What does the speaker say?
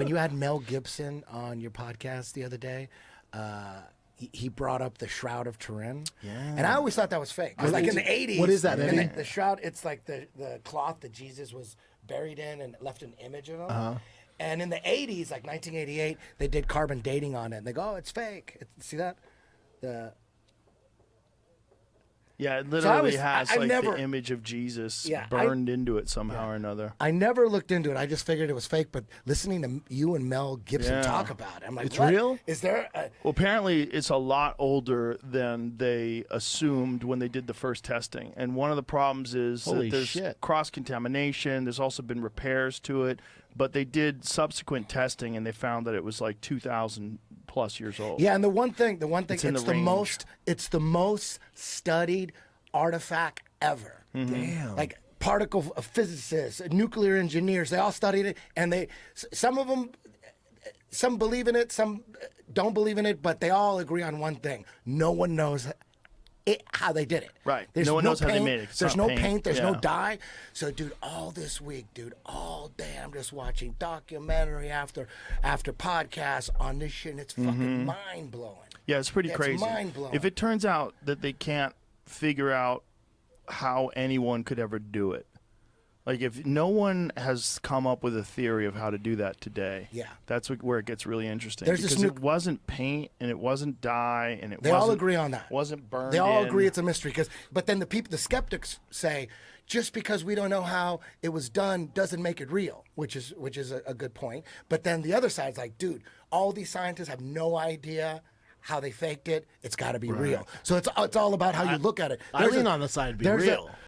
When you had Mel Gibson on your podcast the other day, he brought up the Shroud of Turin. Yeah. And I always thought that was fake. Because like in the 80s. What is that, Eddie? The Shroud, it's like the cloth that Jesus was buried in and left an image of him. And in the 80s, like 1988, they did carbon dating on it. And they go, oh, it's fake. See that? Yeah, it literally I has never- the image of Jesus Yeah, burned into it somehow or another. I never looked into it. I just figured it was fake. But listening to you and Mel Gibson Yeah. talk about it, I'm like, It's what? real? Is there a... Well, apparently it's a lot older than they assumed when they did the first testing. And one of the problems is Holy that there's shit. cross-contamination. There's also been repairs to it. But they did subsequent testing, and they found that it was like 2,000 plus years old. Yeah, and the one thing, It's in it's the range. it's the most studied artifact ever. Damn. Like particle physicists, nuclear engineers, they all studied it, and some of them, some believe in it, some don't believe in it, but they all agree on one thing: no one knows how they did it. Right. No one knows how they made it. It's There's not no paint. paint. There's no Yeah. dye. So, dude, all this week, all day, I'm just watching documentary after podcast on this shit, and it's fucking mind blowing. Yeah, it's pretty It's crazy. mind-blowing. If it turns out that they can't figure out how anyone could ever do it, like if no one has come up with a theory of how to do that today, Yeah. that's where it gets really interesting. There's this because new- it wasn't paint and it wasn't dye and it They wasn't, all agree on that. Wasn't burned. They all in. agree it's a mystery. But then the skeptics say, just because we don't know how it was done doesn't make it real, which is a good point. But then the other side's like, dude, all these scientists have no idea how they faked it. It's got to be real. So it's all about how you look at it. I lean on the side to be there's real.